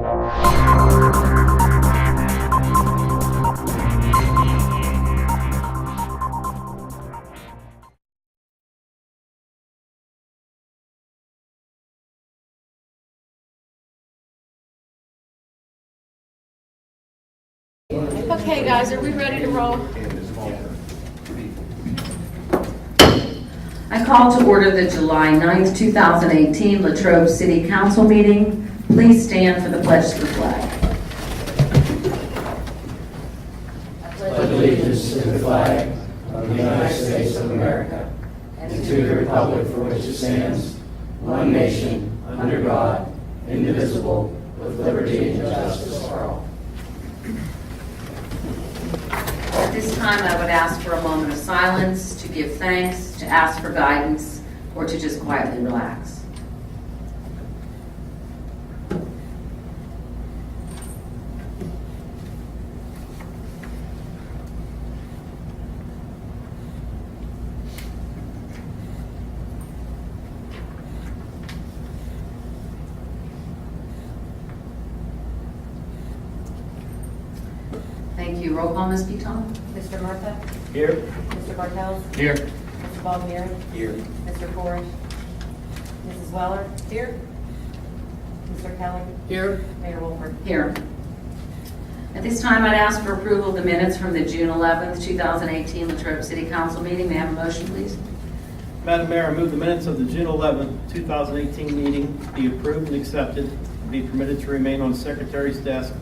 Okay, guys, are we ready to roll? I call to order the July 9th, 2018 Latrobe City Council meeting. Please stand for the pledge to the flag. I pledge allegiance to the flag of the United States of America and to the republic for which it stands, one nation, under God, indivisible, with liberty and justice for all. At this time, I would ask for a moment of silence to give thanks, to ask for guidance, or to just quietly relax. Thank you. Roll call, Ms. Beaton. Mr. Murtha? Here. Mr. Bartels? Here. Mr. Baldmere? Here. Mr. Forrest? Mrs. Weller? Here. Mr. Kelly? Here. Mayor Wolford? Here. At this time, I'd ask for approval of the minutes from the June 11th, 2018 Latrobe City Council meeting. May I have a motion, please? Madam Mayor, I move the minutes of the June 11th, 2018 meeting be approved and accepted, and be permitted to remain on the Secretary's desk,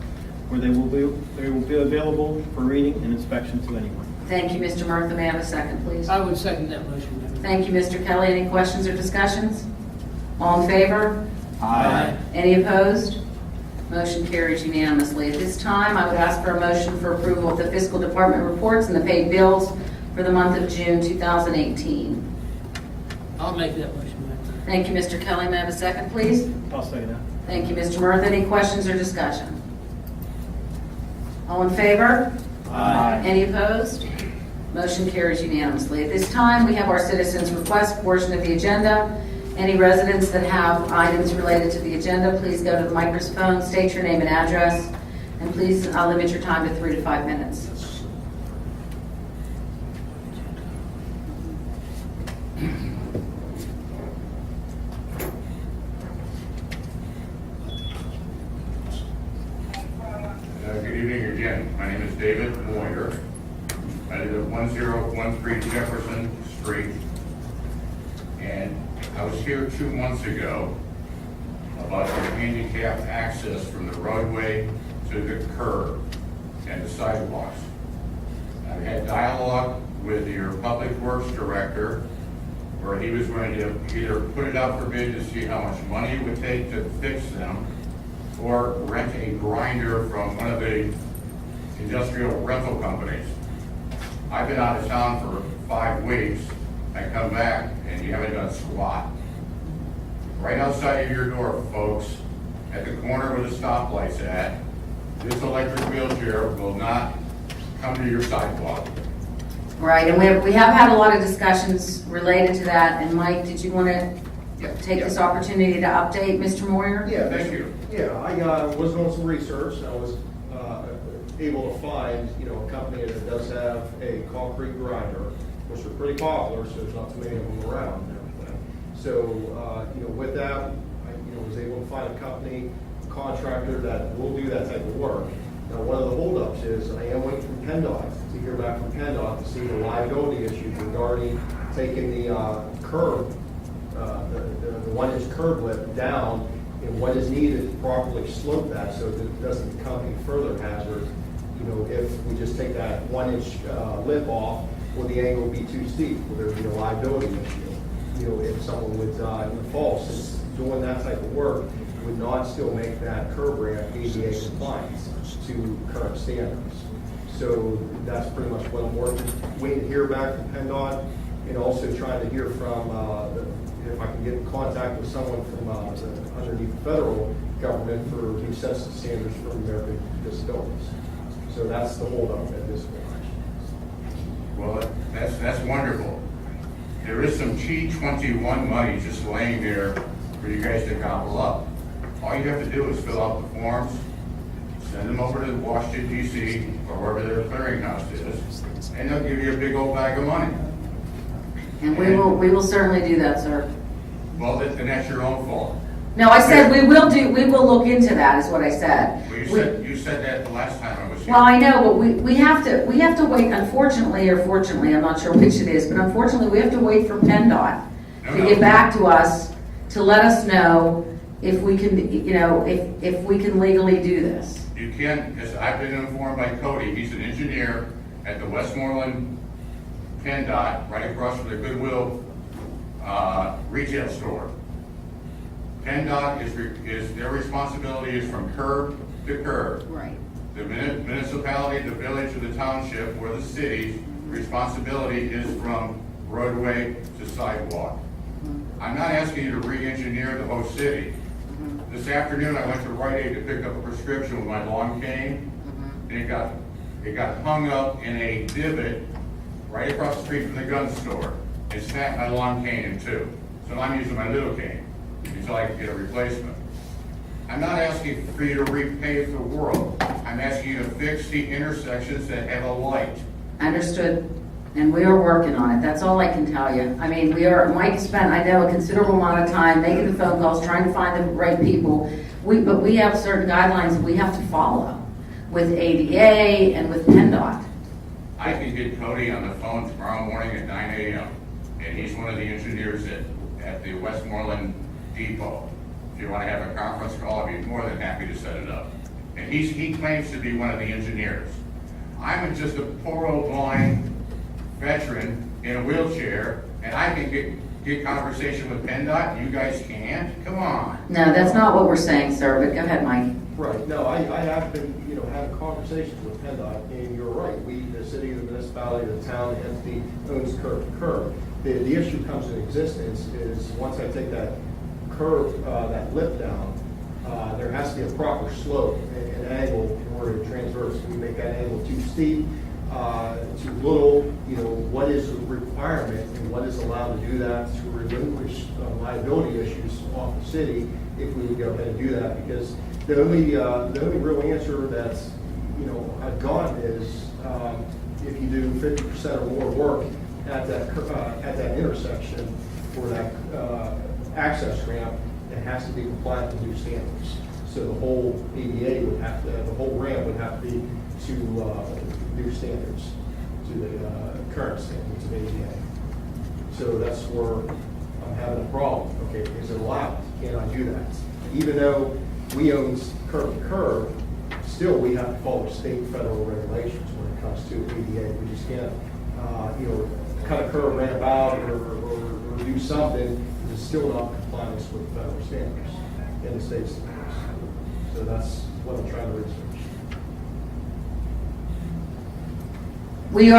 where they will be available for reading and inspection to anyone. Thank you, Mr. Murtha. May I have a second, please? I would second that motion, Madam. Thank you, Mr. Kelly. Any questions or discussions? All in favor? Aye. Any opposed? Motion carries unanimously. At this time, I would ask for a motion for approval of the fiscal department reports and the paid bills for the month of June 2018. I'll make that motion, Madam. Thank you, Mr. Kelly. May I have a second, please? I'll second that. Thank you, Mr. Murtha. Any questions or discussion? All in favor? Aye. Any opposed? Motion carries unanimously. At this time, we have our citizens' request portion of the agenda. Any residents that have items related to the agenda, please go to the microphone, state your name and address, and please limit your time to 3 to 5 minutes. Good evening again. My name is David Moyer. I live at 1013 Jefferson Street. And I was here 2 months ago about the handicap access from the roadway to the curb and the sidewalks. I've had dialogue with your Public Works Director where he was going to either put it out for bid to see how much money it would take to fix them, or rent a grinder from one of the industrial rental companies. I've been out of town for 5 weeks. I come back and you haven't done squat. Right outside of your door, folks, at the corner where the stoplight's at, this electric wheelchair will not come to your sidewalk. Right, and we have had a lot of discussions related to that. And Mike, did you want to take this opportunity to update Mr. Moyer? Yeah, Thank you. Yeah, I was doing some research, and I was able to find, a company that does have a concrete grinder, which are pretty popular, so there's not too many of them around and everything. So, with that, I was able to find a company, contractor that will do that type of work. Now, one of the holdups is I am waiting from PennDOT to hear back from PennDOT to see the liability issues regarding taking the curb, the 1-inch curb lip down, and what is needed to properly slope that so that it doesn't become any further hazard. If we just take that 1-inch lip off, will the angle be too steep? Will there be a liability issue? If someone would in the fall, since doing that type of work would not still make that curb ramp ADA compliant to current standards. So that's pretty much what I'm waiting to hear back from PennDOT, and also trying to hear from if I can get in contact with someone from underneath the federal government for new census standards for American disabilities. So that's the holdup at this point. Well, that's wonderful. There is some T21 money just laying there for you guys to gobble up. All you have to do is fill out the forms, send them over to Washington DC, or wherever their clearinghouse is, and they'll give you a big old bag of money. And we will certainly do that, sir. Well, then that's your own fault. No, I said we will look into that, is what I said. Well, you said that the last time I was here. Well, I know, but we have to wait, unfortunately, or fortunately, I'm not sure which it is, but unfortunately, we have to wait for PennDOT to get back to us, to let us know if we can, if we can legally do this. You can, as I've been informed by Cody, he's an engineer at the Westmoreland PennDOT, right across from the Goodwill retail store. PennDOT is their responsibility is from curb to curb. Right. The municipality, the village, or the township, or the city's responsibility is from roadway to sidewalk. I'm not asking you to re-engineer the whole city. This afternoon, I went to Rite Aid to pick up a prescription with my lawn cane, and it got hung up in a divot right across the street from the gun store. It snapped my lawn cane in two. So I'm using my little cane until I can get a replacement. I'm not asking for you to repave the world. I'm asking you to fix the intersections that have a light. Understood. And we are working on it. That's all I can tell you. I mean, Mike spent, I know, a considerable amount of time making the phone calls, trying to find the right people. But we have certain guidelines that we have to follow with ADA and with PennDOT. I can get Cody on the phone tomorrow morning at 9 a.m. And he's one of the engineers at the Westmoreland Depot. If you want to have a conference call, I'd be more than happy to set it up. And he claims to be one of the engineers. I'm just a poor old blind veteran in a wheelchair, and I can get conversation with PennDOT, you guys can't? Come on. No, that's not what we're saying, sir, but go ahead, Mike. Right, no, I have been, having conversations with PennDOT, and you're right, we, the city, the municipality, the town, the entity owns curb to curb. The issue comes in existence is once I take that curve, that lip down, there has to be a proper slope and angle in order to transverse. We make that angle too steep, too little, what is the requirement and what is allowed to do that to relinquish liability issues off the city if we would go ahead and do that, because the only real answer that's, I've gotten is if you do 50% or more work at that intersection for that access ramp, it has to be compliant with new standards. So the whole ADA would have to, the whole ramp would have to be to new standards, to the current standards of ADA. So that's where I'm having a problem. Okay, is it allowed? Can I do that? Even though we own curb to curb, still we have to follow state and federal regulations when it comes to ADA. We just can't, cut a curb ramp out or do something that's still not in compliance with federal standards and the state standards. So that's what I'm trying to research. We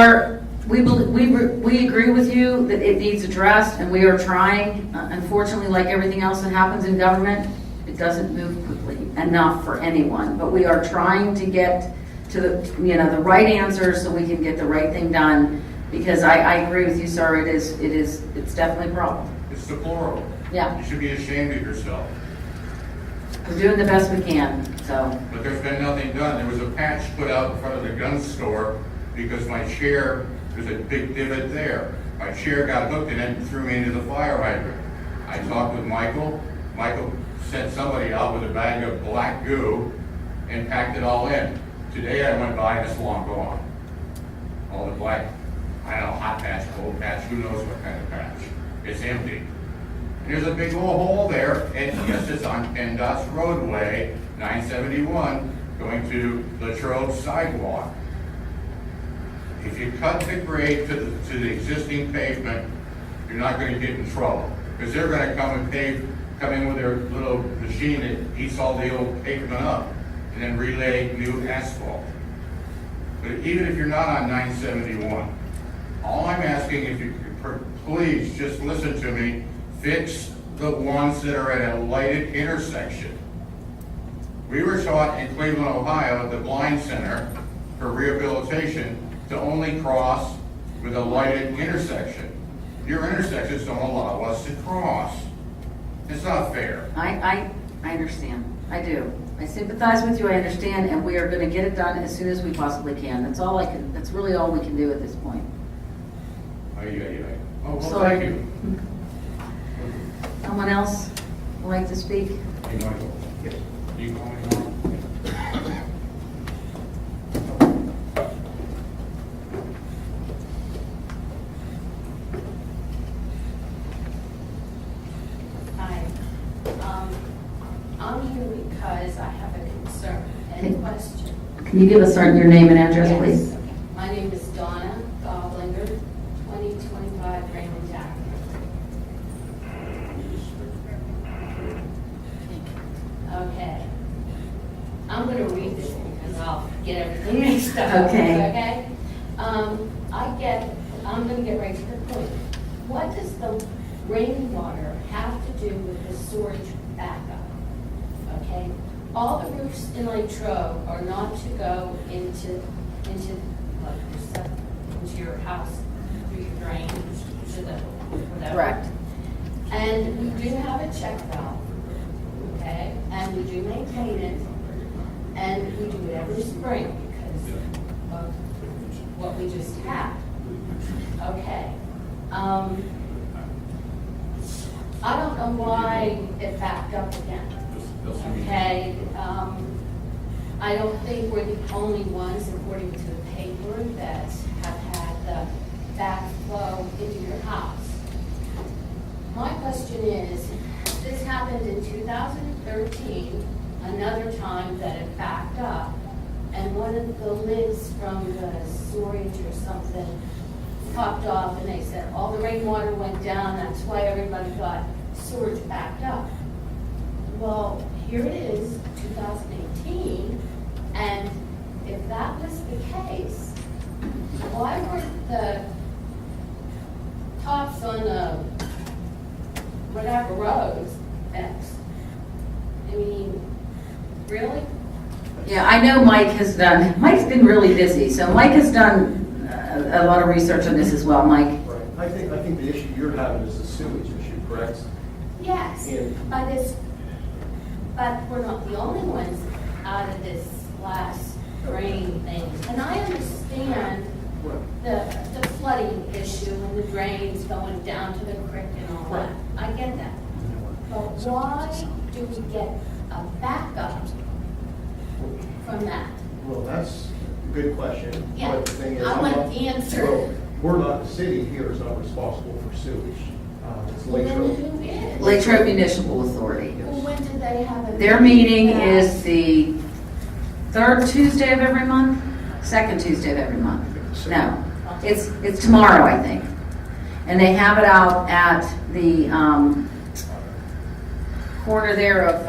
agree with you that it needs addressed, and we are trying. Unfortunately, like everything else that happens in government, it doesn't move quickly enough for anyone. But we are trying to get to the right answers so we can get the right thing done. Because I agree with you, sir. It's definitely a problem. It's deplorable. Yeah. You should be ashamed of yourself. We're doing the best we can. So. But there's been nothing done. There was a patch put out in front of the gun store because my chair, there's a big divot there. My chair got hooked and then threw me into the fire hydrant. I talked with Michael. Michael sent somebody out with a bag of black goo and packed it all in. Today I went by and it's long gone. All the black, I don't know, hot patch, cold patch, who knows what kind of patch. It's empty. And there's a big old hole there, and yes, it's on PennDOT's roadway, 971, going to Latrobe sidewalk. If you cut the grade to the existing pavement, you're not going to get in trouble. Because they're going to come in with their little machine that eats all the old pavement up and then relay new asphalt. But even if you're not on 971, all I'm asking, if you could please just listen to me, fix the ones that are at a lighted intersection. We were taught in Cleveland, Ohio, at the Blind Center for rehabilitation to only cross with a lighted intersection. Your intersections don't allow us to cross. It's not fair. I understand. I do. I sympathize with you, I understand, and we are gonna get it done as soon as we possibly can. That's really all we can do at this point. Oh, well, So- thank you. Someone else would like to speak? Hey, Michael. Yes. You call me tomorrow? Hi. I'm here because I have a concern and a question. Can you give us your name and address, Yes. please? My name is Donna Goblinger, 2025 Raymond Jack. Okay. I'm going to read this because I'll get everything mixed up. Okay. Okay? I'm going to get right to the point. What does the rainwater have to do with the storage backup? Okay? All the roofs in Latrobe are not to go into your house through your drain, to the whatever. Correct. And we do have a check valve, okay? And we do maintain it, and we do it every spring because of what we just had. Okay. I don't know why it backed up again. Okay, I don't think we're the only ones, according to the paper, that have had the backflow into your house. My question is, this happened in 2013, another time that it backed up, and one of the lids from the storage or something popped off, and they said all the rainwater went down, that's why everybody got storage backed up. Well, here it is, 2018, and if that was the case, why weren't the tops on the whatever roads fixed? I mean, really? Yeah, I know Mike's been really busy, so Mike has done a lot of research on this as well. Mike? Right. I think the issue you're having is the sewage issue, correct? Yes, Yeah. but we're not the only ones out of this last rain thing. And I understand the flooding issue and the drains going down to the creek and all that. I get that. But why do we get a backup from that? Well, that's a good question. Yeah, But the thing is, I I'm want not- the answer. well, we're not, the city here is not responsible for sewage. It's Then Latrobe. who is? Latrobe Municipal Authority. Well, when did they have a? Their meeting is the third Tuesday of every month? Second Tuesday of every month? No, it's tomorrow, I think. And they have it out at the corner there of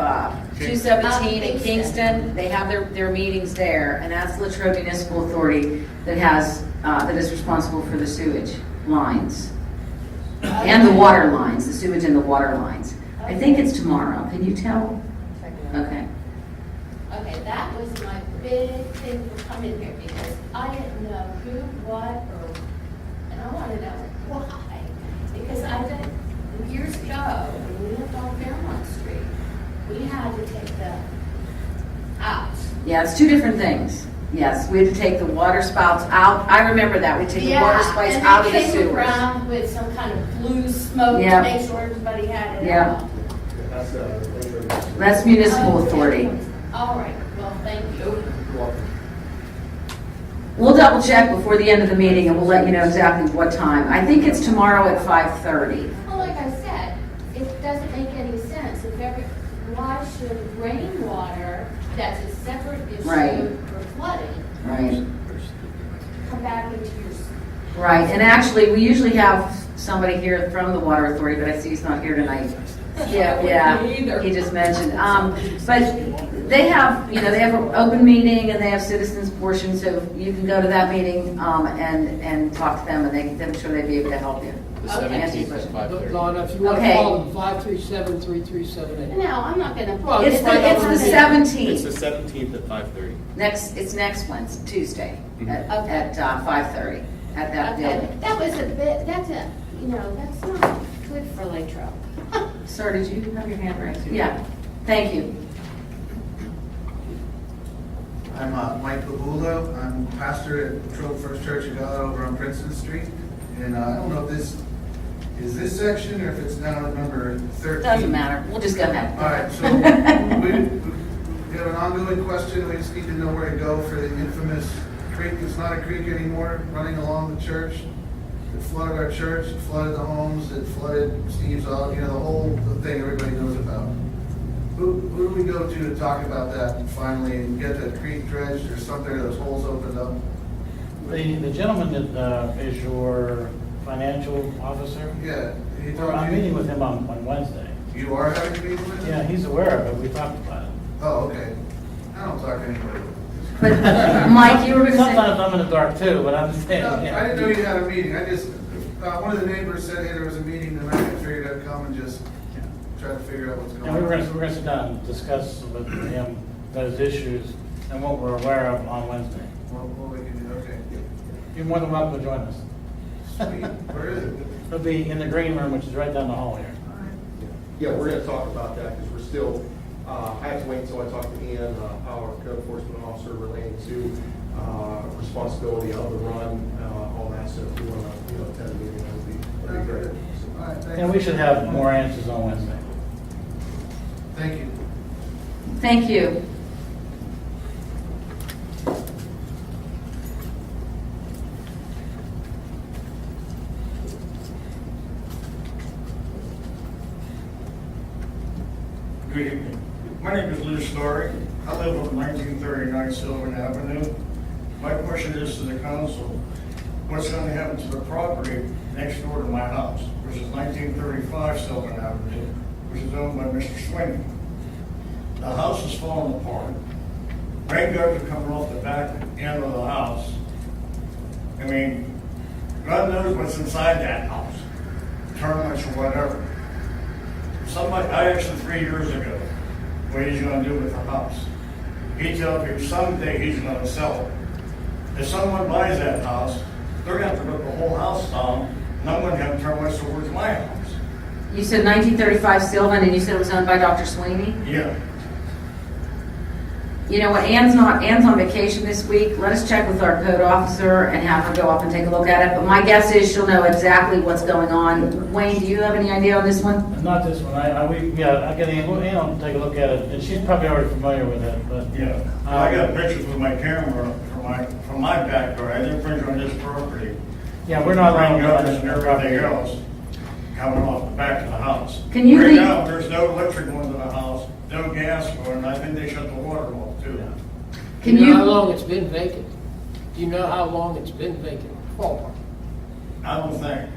217 in Kingston. They have their meetings there, and that's Latrobe Municipal Authority that is responsible for the sewage lines. And the water lines, the sewage and the water lines. I think it's tomorrow. Can you tell? Okay. Okay, that was my big thing for coming here, because I didn't know who, what, and I want to know why. Because years ago, when we lived on Fairmont Street, we had to take the out. Yeah, it's two different things. Yes, we had to take the water spouts out. I remember that. We take the water spouts out of the And they came sewers. around with some kind of blue smoke Yeah. to make sure everybody had it Yeah. out. That's Latrobe. That's municipal Okay. authority. All right, well, thank you. You're welcome. We'll double check before the end of the meeting and we'll let you know exactly what time. I think it's tomorrow at 5:30. Well, like I said, it doesn't make any sense. Why should rainwater, that's a separate Right. issue for flooding, Right. come back into your, Right, and actually, we usually have somebody here from the water authority, but I see he's not here tonight. Yeah, Me either. he just mentioned. But they have, they have an open meeting and they have citizens portion, so you can go to that meeting and talk to them, and I'm sure they'd be able to help you. The Answer your 17th question. at 5:30. Donna, if you want to Okay. call them, 537-3378. no, I'm not gonna. Well, It's the 17th. It's the 17th at 5:30. It's next Wednesday, Tuesday, at Okay. 5:30, at that Okay, building. that was that's not good for Latrobe. Sir, did you have your hand raised? Yeah, thank you. I'm Mike Pabulo. I'm pastor at Latrobe First Church of God over on Princeton Street. And I don't know if this is this section or if it's now number 13. Doesn't matter, we'll just go ahead. All right, so we have an ongoing question. We just need to know where to go for the infamous creek. It's not a creek anymore, running along the church. It flooded our church, it flooded the homes, it flooded Steve's, the whole thing everybody knows about. Who do we go to talk about that finally and get that creek dredged or something, or those holes opened up? The gentleman that is your financial officer, Yeah. He told I'm you- meeting with him on Wednesday. You are having a meeting with him? Yeah, he's aware of it, we talked about it. Oh, okay. I don't talk to anybody. But, Mike, you were gonna Sometimes say, I'm in the dark too, but I'm saying. No, yeah. I didn't know you had a meeting. I just, one of the neighbors said, hey, there was a meeting tonight. I figured I'd come and just try to figure out what's going And on. we're gonna sit down and discuss with him those issues and what we're aware of on Wednesday. What we can do, okay. You're more than welcome to join us. Sweet. Where is it? It'll be in the green room, which is right down the hall here. All right. Yeah, we're gonna talk about that because we're still, I have to wait until I talk to Ian, our code enforcement officer, relating to responsibility of the run, all that stuff. If you wanna, attend a meeting, that'd be great. All right, thank And you. we should have more answers on Wednesday. Thank you. thank you. Good evening. My name is Lou Story. I live on 1939 Sylvan Avenue. My question is to the council, what's going to happen to the property next door to my house, which is 1935 Sylvan Avenue, which is owned by Mr. Sweeney? The house is falling apart. Rain gutters are coming off the back end of the house. I mean, God knows what's inside that house, termites or whatever. Somebody, I asked him 3 years ago what he's gonna do with the house. He told me someday he's gonna sell it. If someone buys that house, they're gonna have to rip the whole house down, and I'm gonna have termites towards my house. You said 1935 Sylvan, and you said it was owned by Dr. Sweeney? Yeah, You know what, Ann's on vacation this week. Let us check with our code officer and have her go up and take a look at it. But my guess is she'll know exactly what's going on. Wayne, do you have any idea on this one? Not this one, I'll get in, take a look at it, and she's probably already familiar with it, but. yeah. I got pictures with my camera from my backyard. I didn't print on this property. Yeah, we're not Rain allowing gutters and everything else coming off the back of the house. Can you Right leave- now, there's no electric going to the house, no gas going, and I think they shut the water off too. Can Do you know how you, long it's been vacant? Do you know how long it's been vacant? Ballpark. I don't think.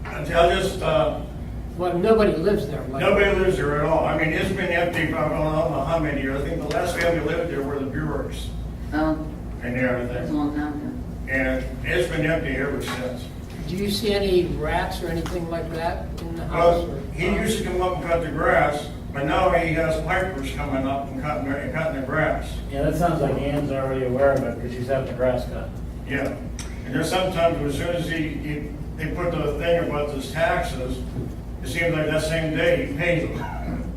Until just, Well, nobody lives there. Like, nobody lives there at all. I mean, it's been empty for I don't know how many years. I think the last family lived there were the Buicks oh, and that was a everything. long time ago. And it's been empty ever since. Do you see any rats or anything like that in the house? Well, he used to come up and cut the grass, but now he has pipers coming up and cutting the grass. Yeah, that sounds like Ann's already aware of it, because she's having the grass cut. Yeah. And there's sometimes as soon as they put the thing about his taxes, it seems like that same day he pays them.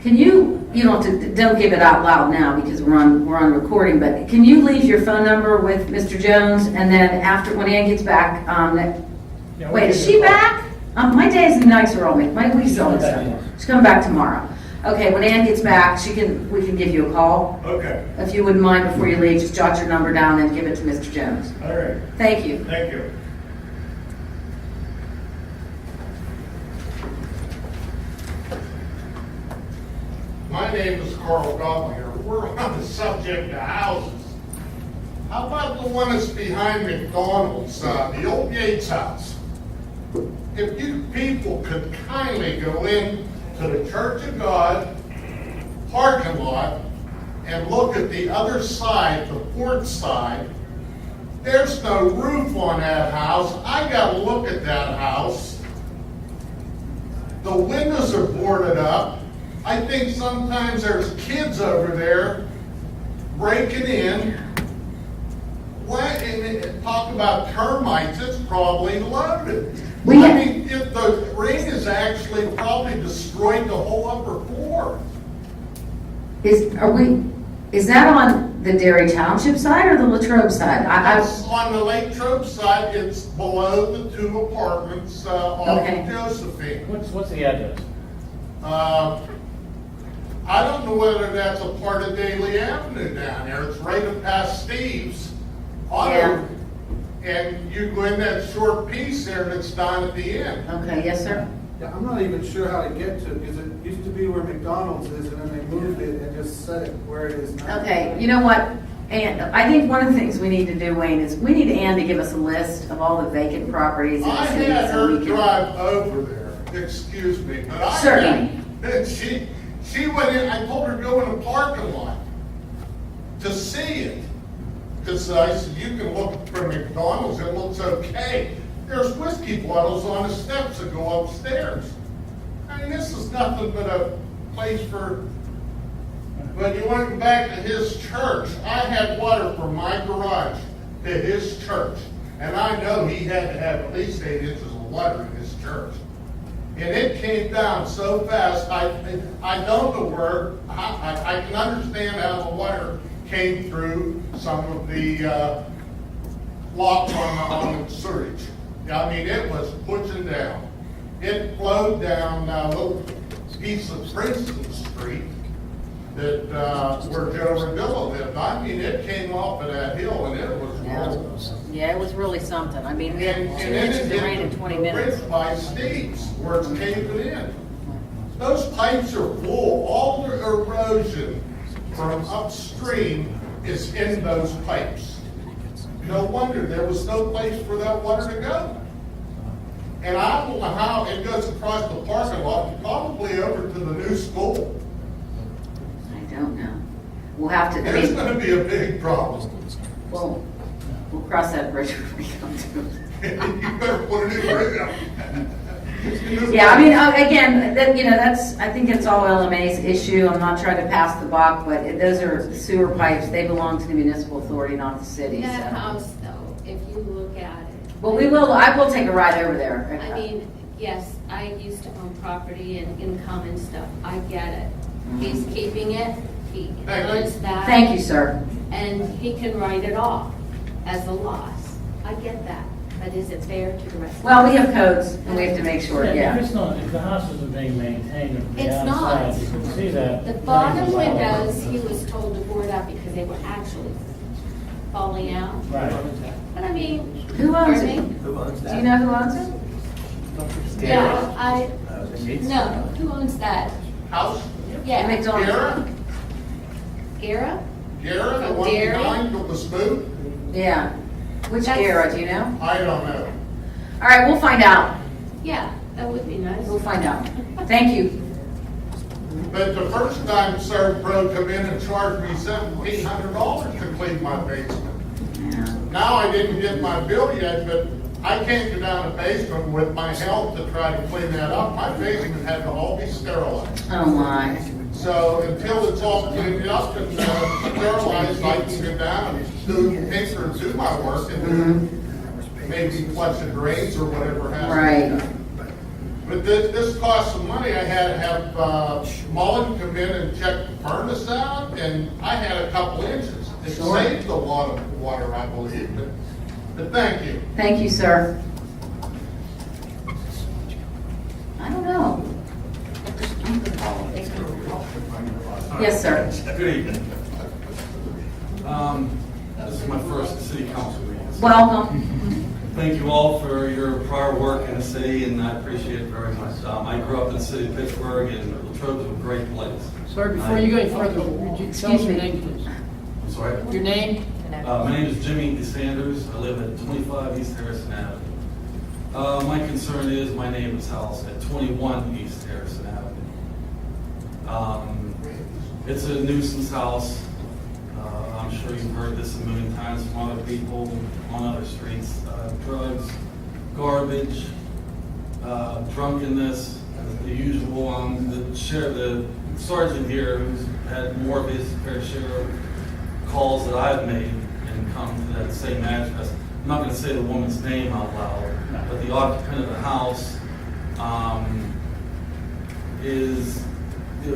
Can you, don't give it out loud now because we're on recording, but can you leave your phone number with Mr. Jones? And then after, when Ann gets back, Yeah, wait, is we'll she give you a call. back? My days and nights are all mixed. My week's all She's mixed coming up. back tomorrow. She's coming back tomorrow. Okay, when Ann gets back, we can give you a call. Okay, If you wouldn't mind, before you leave, just jot your number down and give it to Mr. Jones. all right, Thank you. thank you. My name is Carl Gottlieb. We're on the subject of houses. How about the one that's behind McDonald's, the old Yates house? If you people could kindly go in to the Church of God parking lot and look at the other side, the port side, there's no roof on that house. I gotta look at that house. The windows are boarded up. I think sometimes there's kids over there breaking in. What, and talk about termites, it's probably loaded. We I ha- mean, if the rain has actually probably destroyed the whole upper floor. Is that on The Dairy Township side or the Latrobe side? It's on the Latrobe side, it's below the two apartments off Okay. of Josephine. What's the address? I don't know whether that's a part of Daly Avenue down there. It's right up past Steve's Auto. Yeah. And you go in that short piece there and it's down at the end. Okay, yes, sir. Yeah, I'm not even sure how to get to it, because it used to be where McDonald's is, and then they moved it and just set it where it is now. Okay, you know what? And I think one of the things we need to do, Wayne, is we need Ann to give us a list of all the vacant properties in I the city. had so her we can. drive over there, excuse me, but I. Certainly. And she went in, I told her to go in the parking lot to see it. Because I said, you can look for McDonald's, it looks okay. There's whiskey bottles on the steps that go upstairs. I mean, this is nothing but a place for, but you went back to his church. I had water from my garage to his church. And I know he had to have at least 8 inches of water in his church. And it came down so fast, I don't know where, I can understand how the water came through some of the locks on the sewage. I mean, it was pushing down. It flowed down a little piece of Princeton Street that where Joe Rodillo lived. I mean, it came off of that hill and it was rolling. Yeah, it was really something. I mean, we And had 2 then inches of rain in 20 minutes. By Steve's, where it's caving in. Those pipes are full. All the erosion from upstream is in those pipes. No wonder there was no place for that water to go. And I don't know how it goes across the parking lot, probably over to the new school. I don't know. We'll have to. There's going to be a big problem. We'll cross that bridge when we come to it. You better put a new bridge up. Yeah, I mean, again, that's, I think it's all LMA's issue. I'm not trying to pass the buck, but those are sewer pipes. They belong to the municipal authority, not the city. That So. house, though, if you look at it. Well, I will take a ride over there. I mean, yes, I used to own property and income and stuff. I get it. He's keeping it. He owns that. Thank you, sir. And he can write it off as a loss. I get that. But is it fair to the rest? Well, we have codes, and we have to make sure, yeah. If the house isn't being maintained from the It's outside, not. you can see that. The bottom windows, he was told to board up because they were actually falling out. Right. But I mean. Who owns pardon it? me? Who owns that? Do you know who owns it? Yeah, no, who owns that? House? Yeah. McDonald's. Garrett? Gara? Garrett, the From one Gary? behind with the spook? Yeah. Which That's- era, do you know? I don't know. All right, we'll find out. Yeah, that would be nice. We'll find out. Thank you. But the first time Servpro come in and charged me $1,700 to clean my basement. Now I didn't get my bill yet, but I can't go down the basement with my help to try to clean that up. My basement had to all be sterilized. Oh, my. So until it's all cleaned up and sterilized, I can go down and tinker and do my work and maybe flush the drains or whatever has to be Right. done. But this cost some money. I had to have Mullen come in and check the furnace out, and I had a couple inches. It Sure. saved a lot of water, I believe, but thank you. Thank you, sir. I don't know. Yes, sir. Good evening. This is my first city council meeting. Welcome. Thank you all for your prior work in the city, and I appreciate it very much. I grew up in the city of Pittsburgh, and Latrobe is a great place. Sir, before you go any further, would you tell us your name, please? I'm sorry? Your name? My name is Jimmy DeSanders. I live at 25 East Harrison Avenue. My concern is my neighbor's house at 21 East Harrison Avenue. It's a nuisance house. I'm sure you've heard this a million times from other people on other streets. Drugs, garbage, drunkenness, the usual. The sergeant here, who's had more of his fair share of calls that I've made and come to that same address. I'm not going to say the woman's name out loud, but the occupant of the house is,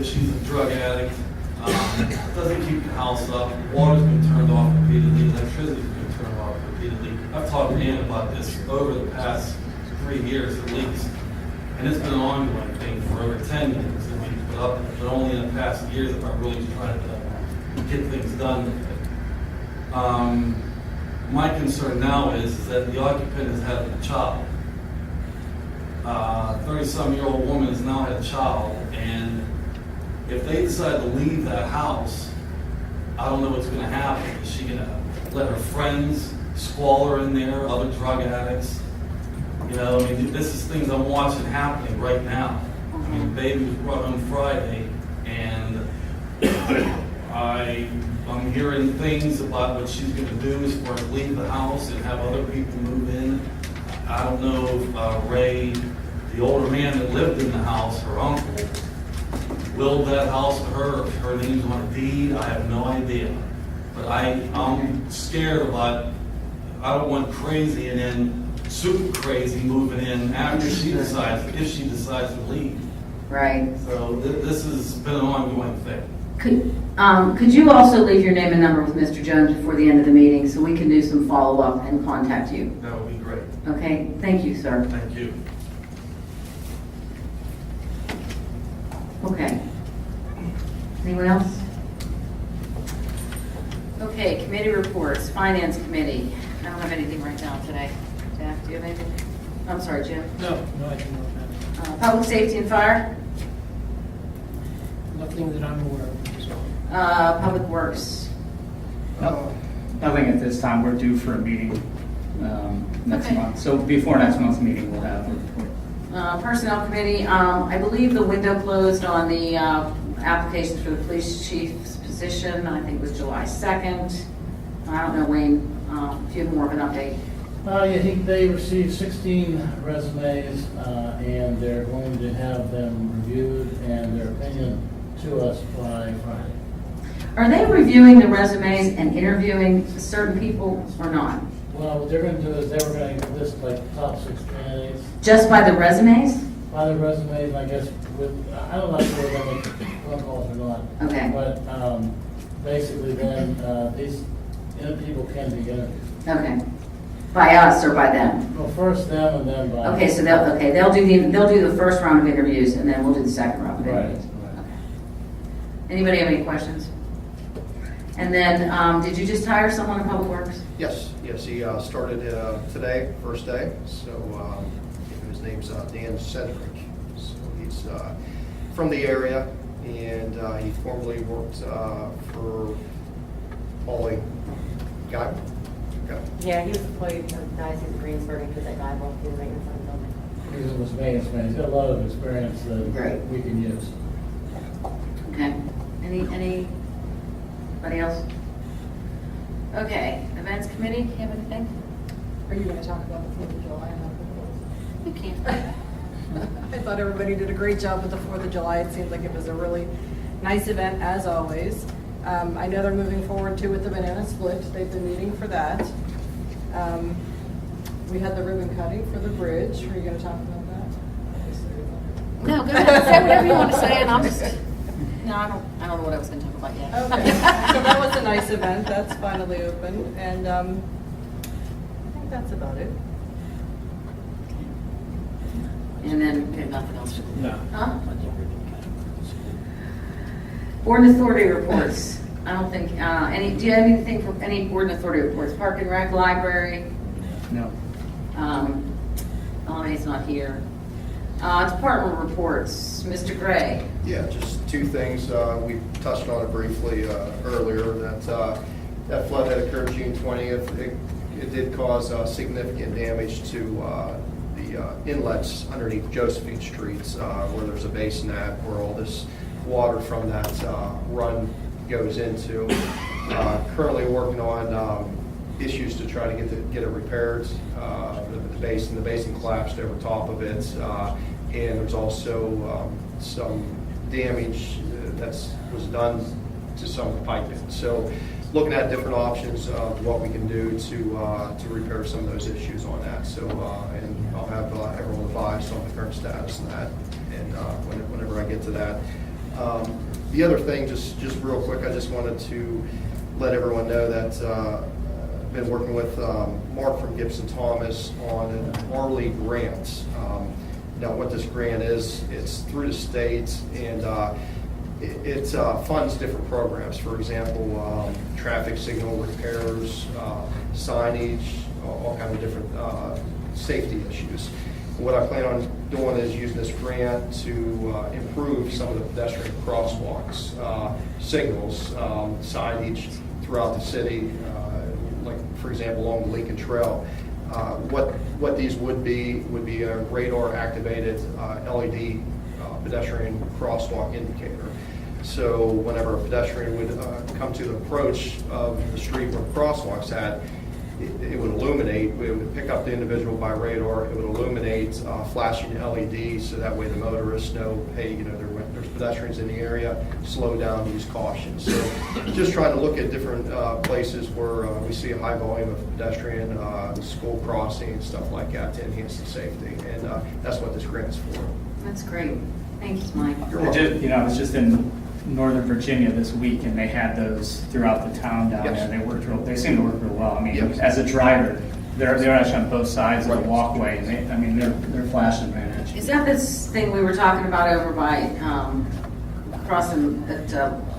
she's a drug addict. It doesn't keep the house up. Water's been turned off repeatedly. Electricity's been turned off repeatedly. I've talked to Ann about this over the past 3 years at least. And it's been an ongoing thing for over 10 years that we put up, but only in the past years have I really tried to get things done with it. My concern now is that the occupant has had a child. 30-some-year-old woman has now had a child, and if they decide to leave that house, I don't know what's going to happen. Is she going to let her friends squalor in there, other drug addicts? You know, I mean, this is things I'm watching happening right now. I mean, the baby was brought home Friday, and I'm hearing things about what she's going to do as far as leave the house and have other people move in. I don't know if Ray, the older man that lived in the house, her uncle, willed that house to her, if her name's on a deed, I have no idea. But I'm scared about, I don't want crazy and then super crazy moving in after if she decides to leave. Right. So this has been an ongoing thing. Could you also leave your name and number with Mr. Jones before the end of the meeting so we can do some follow-up and contact you? That would be great. Okay, thank you, sir. Thank you. Okay. Anyone else? Okay, committee reports, Finance Committee. I don't have anything right now today. Jack, do you have anything? I'm sorry, Jim. No, I can look at Public Safety and Fire, it. Nothing that I'm aware of, so. Public Works. Nothing at this time. We're due for a meeting next Okay. month. So before next month's meeting, we'll have a report. Personnel Committee, I believe the window closed on the applications for the police chief's position. I think it was July 2nd. I don't know, Wayne, if you have more of an update. They received 16 resumes, and they're going to have them reviewed and their opinion to us by Friday. Are they reviewing the resumes and interviewing certain people or not? Well, what they're going to do is they were going to list like the top 6 candidates Just by the resumes? by the resumes, I guess, I'm not sure whether they make phone calls or not. Okay. But basically then, these people can be interviewed. Okay. By us or by them? Well, first them and then by. Okay, so they'll do the first round of interviews and then we'll do the second round of Right. interviews. Okay. Anybody have any questions? And then, did you just hire someone in Public Works? Yes, he started today, first day, so his name's Dan Cedric. So he's from the area, and he formerly worked for Paulie Guy. Okay. Yeah, he was employed for guys in Greensburg because that guy won't do maintenance on the building. He's in this maintenance man. He's got a lot of experience Great. that we can use. Okay. Anybody else? Okay, Events Committee, you have anything? Are you going to talk about the 4th of July? You can. I thought everybody did a great job with the 4th of July. It seemed like it was a really nice event, as always. I know they're moving forward too with the banana split. They've been meeting for that. We had the ribbon cutting for the bridge. Are you going to talk about that? No, go ahead. Say whatever you want to say, and I'm just. No, I don't know what I was going to talk about yet. Okay, so that was a nice event. That's finally open, and I think that's about it. And then, okay, nothing else. No. Huh? Board and Authority reports. I don't think, do you have anything from any Board and Authority reports? Park and Rec, Library? No. Melanie not here. Department reports, Mr. Gray. Yeah, just 2 things. We touched on it briefly earlier, that flood that occurred June 20th, it did cause significant damage to the inlets underneath Josephine Streets, where there's a basin at, where all this water from that run goes into. Currently working on issues to try to get it repaired. The basin collapsed over top of it, and there's also some damage that was done to some of the piping. So looking at different options of what we can do to repair some of those issues on that. So and I'll have everyone advised on the current status of that, and whenever I get to that. The other thing, just real quick, I just wanted to let everyone know that I've been working with Mark from Gibson Thomas on an Arley grant. Now, what this grant is, it's through the state, and it funds different programs. For example, traffic signal repairs, signage, all kinds of different safety issues. What I plan on doing is using this grant to improve some of the pedestrian crosswalks, signals, signage throughout the city, like, for example, along the Lincoln Trail. What these would be a radar-activated LED pedestrian crosswalk indicator. So whenever a pedestrian would come to the approach of the street where the crosswalk's at, it would illuminate, it would pick up the individual by radar, it would illuminate flashing LED, so that way the motorists know, hey, there's pedestrians in the area, slow down, use caution. So just trying to look at different places where we see a high volume of pedestrian, school crossing, stuff like that to enhance the safety. And that's what this grant is for. That's great. Thank you, Mike. You're welcome. I was just in Northern Virginia this week, and they had those throughout the town down Yes. there. They seem to work real well. I mean, Yes. as a driver, they're actually on both sides of the walkway, and they're flashing right at you. Is that this thing we were talking about over by, crossing at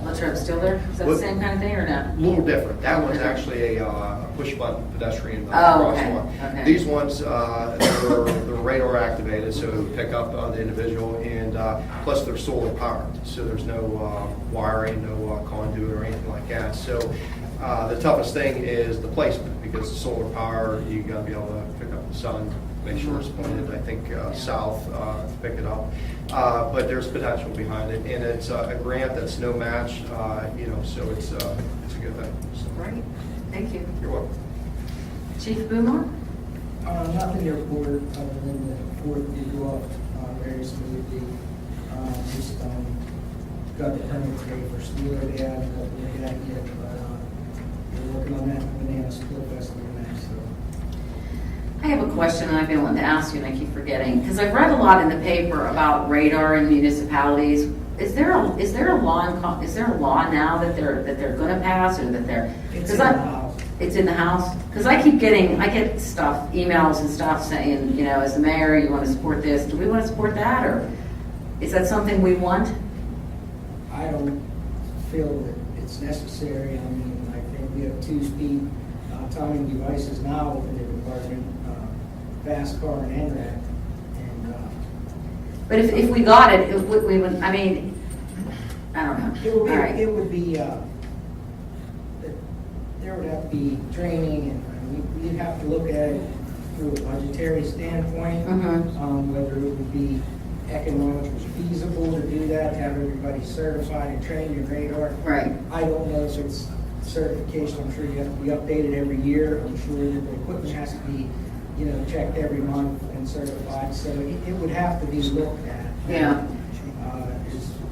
Latrobe still there? Is that the What? same kind of thing or not? A little different. That one's actually a push-button pedestrian Oh, okay, crosswalk. okay. These ones, they're radar activated, so it would pick up the individual, and plus they're solar powered, so there's no wiring, no conduit or anything like that. So the toughest thing is the placement, because the solar power, you got to be able to pick up the sun, make sure it's pointed, I think, south to pick it up. But there's potential behind it, and it's a grant that's no match, so it's a good thing. So, Great. Thank you. you're welcome. Chief Boomer? Nothing to report other than the Fourth did go off very smoothly. Just got the permit today for Steeler Day. I haven't looked at that yet, but we're working on that banana split festival next. So. I have a question, and I've been wanting to ask you, and I keep forgetting, because I've read a lot in the paper about radar in municipalities. Is there a law now that they're going to pass, or that they're? It's in the House. It's in the House, because I get stuff, emails and stuff saying, as the mayor, you want to support this. Do we want to support that, or is that something we want? I don't feel that it's necessary. I mean, I think we have 2-speed timing devices now within the department, fast car and NRAC. And But if we got it, we would. I mean, I don't know. it would be. All right. It would be. There would have to be training, and we'd have to look at it through a budgetary standpoint, whether it would be economically feasible to do that, to have everybody certified and trained in radar. Right. I don't know if it's certification. I'm sure you have to be updated every year. I'm sure that the equipment has to be, checked every month and certified. So it would have to be looked at. Yeah.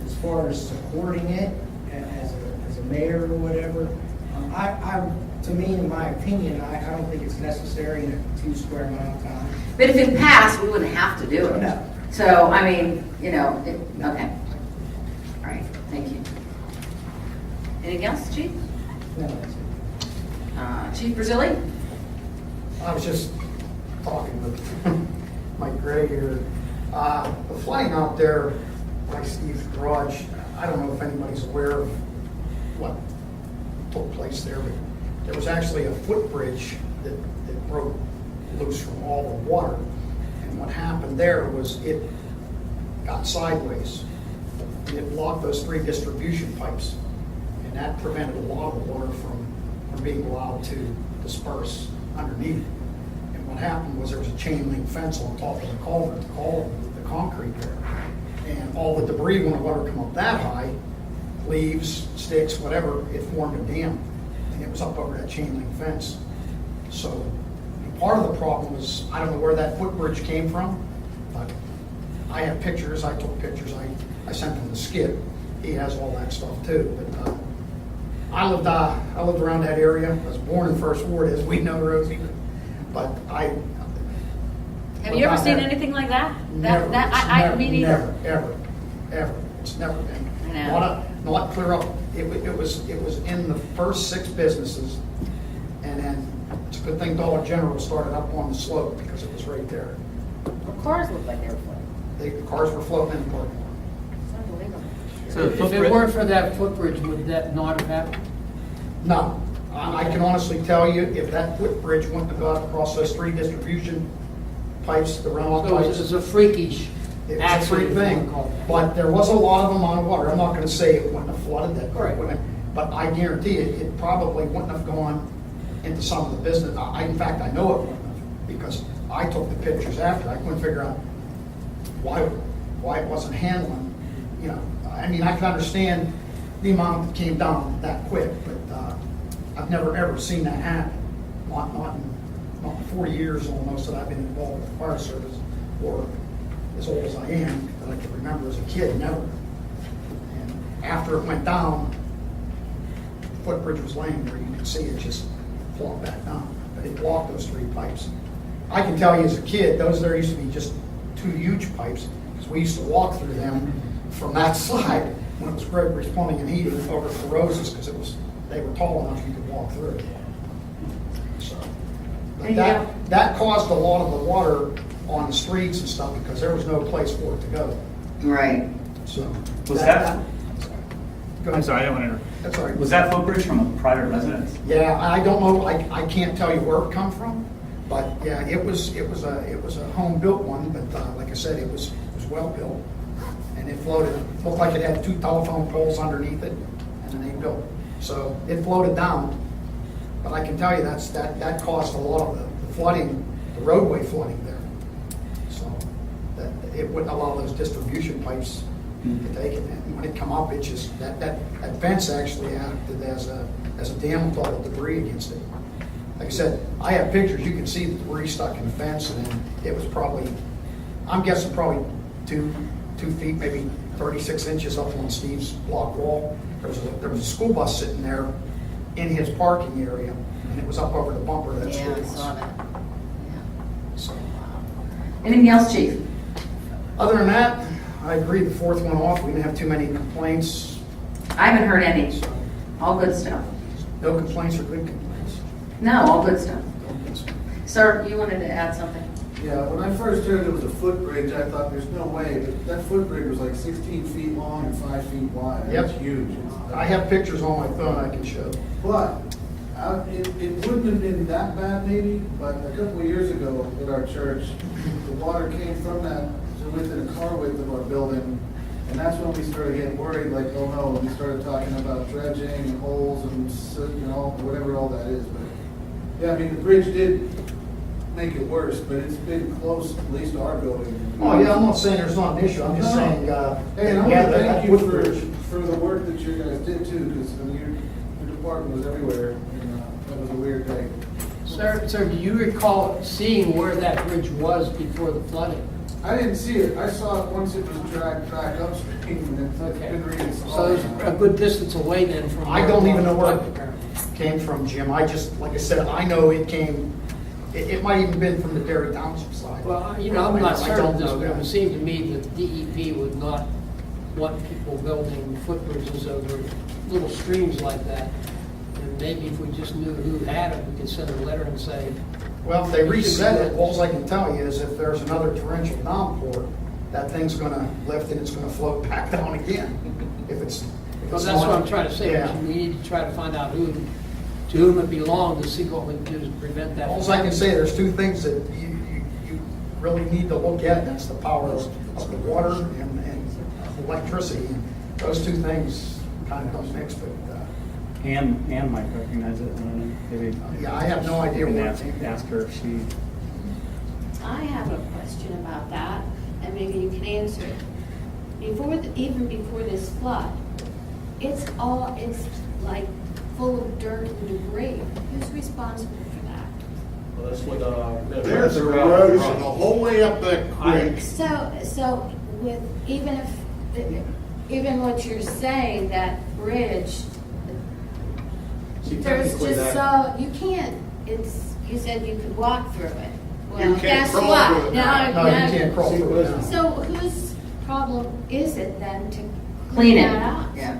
As far as supporting it as a mayor or whatever, to me, in my opinion, I don't think it's necessary in a 2 square mile town. But if it passed, we wouldn't have to do it. No. So, I mean, okay. All right, thank you. Anything else, Chief? No, that's it. Chief Brazili? I was just talking with Mike Gray here. The flooding out there by Steve's garage, I don't know if anybody's aware of what took place there, but there was actually a footbridge that broke loose from all the water. And what happened there was it got sideways and it blocked those 3 distribution pipes. And that prevented a lot of water from being allowed to disperse underneath. And what happened was there was a chain link fence on top of the culvert, the concrete there. And all the debris, when the water come up that high, leaves, sticks, whatever, it formed a dam. And it was up over that chain link fence. So part of the problem is, I don't know where that footbridge came from, but I have pictures, I took pictures, I sent them to Skip. He has all that stuff too. But I lived around that area. I was born in First Ward, as we know, Rosie. But Have you ever seen anything like that? Never. Me neither. Never, ever. It's never been. I know. not clear up, it was in the first 6 businesses, and then it's a good thing Dollar General started up on the slope because it was right there. Well, cars look like they were floating. The cars were floating in the parking lot. It's unbelievable. So if it weren't for that footbridge, would that not have happened? No, I can honestly tell you, if that footbridge wouldn't have gone across those 3 distribution pipes, the runoff So pipes. it's a freakish It was a accident. freak if you thing, wanna call it. but there was a lot of them on water. I'm not gonna say it wouldn't have flooded that, Right. but I guarantee it probably wouldn't have gone into some of the business. In fact, I know it wouldn't have, because I took the pictures after. I couldn't figure out why it wasn't handling, you know. I mean, I can understand the amount that came down that quick, but I've never ever seen that happen. Not in 40 years almost that I've been involved with the fire service, or as old as I am, that I can remember as a kid, never. And after it went down, the footbridge was laying there, you could see it just flop back down, but it blocked those 3 pipes. I can tell you as a kid, there used to be just 2 huge pipes, because we used to walk through them from that side when it was Gregory's Plumbing and Heating over to Rose's, because they were tall enough you could walk through it. So, but that caused a lot of the water on the streets and stuff, because there was no place for it to go. Right. So. Was that- Go ahead. I'm sorry, I don't want to interrupt. That's all right. Was that footbridge from a private residence? Yeah, I don't know, I can't tell you where it come from, but yeah, it was a home-built one, but like I said, it was well-built. And it floated, looked like it had 2 telephone poles underneath it, and then they built. So it floated down, but I can tell you that caused a lot of the flooding, the roadway flooding there. So that it wouldn't allow those distribution pipes to take it. And when it come up, it just, that fence actually acted as a dam with all the debris against it. Like I said, I have pictures, you can see the debris stuck in the fence, and then it was probably, I'm guessing probably 2 feet, maybe 36 inches up on Steve's block wall. There was a school bus sitting there in his parking area, and it was up over the bumper of that school Yeah, I bus. saw that. So, Anything else, chief? other than that, I agree, the 4th went off, we didn't have too many complaints. I haven't heard any. All good stuff. No complaints or good complaints. No, all good stuff. Sir, you wanted to add something? Yeah, when I first heard it was a footbridge, I thought there's no way, but that footbridge was like 16 feet long and 5 feet wide. Yep. It's huge. I have pictures on my phone I can show. But it wouldn't have been that bad maybe, but a couple of years ago at our church, the water came from that to within a car width of our building. And that's when we started getting worried, like, oh no, we started talking about dredging and holes and, you know, whatever all that is. But yeah, I mean, the bridge did make it worse, but it's been close, at least to our building. Oh, yeah, I'm not saying there's not an issue, I'm just saying, Hey, and I yeah, want to that thank you footbridge. for the work that you guys did too, because I mean, your department was everywhere, and that was a weird day. Sir, do you recall seeing where that bridge was before the flooding? I didn't see it, I saw it once it was dragged back upstream, and it's been reinstalled. So it's a good distance away then from. I don't even know where it it came from, Jim. I just, like I said, I know it came, it might even been from the Dairy Township side. Well, you know, I'm not I certain don't of this, know but it that. would seem to me that DEP would not want people building footbridges over little streams like that. And maybe if we just knew who had it, we could send a letter and say. Well, if they reset it, all I can tell you is if there's another torrential downpour, that thing's gonna lift and it's gonna float back down again. If it's Well, that's what I'm trying to say. Yeah. We need to try to find out to whom it belonged to see what we can do to prevent that. All I can say, there's 2 things that you really need to look at. That's the power of the water and electricity. And those 2 things kind of don't mix, but Ann might recognize it. Maybe. yeah, I have no idea You can where it ask, came from. ask her if she. I have a question about that, and maybe you can answer it. Even before this flood, it's like full of dirt and debris. Who's responsible for that? Well, that's what, There's erosion the whole way up that creek. So with, even what you're saying, that bridge, there's technically just that- so, you can't, you said you could walk through it. Well, You can't guess crawl what? through it. No, you can't crawl through it now. So whose problem is it then to Clean clean it. that up? Yeah.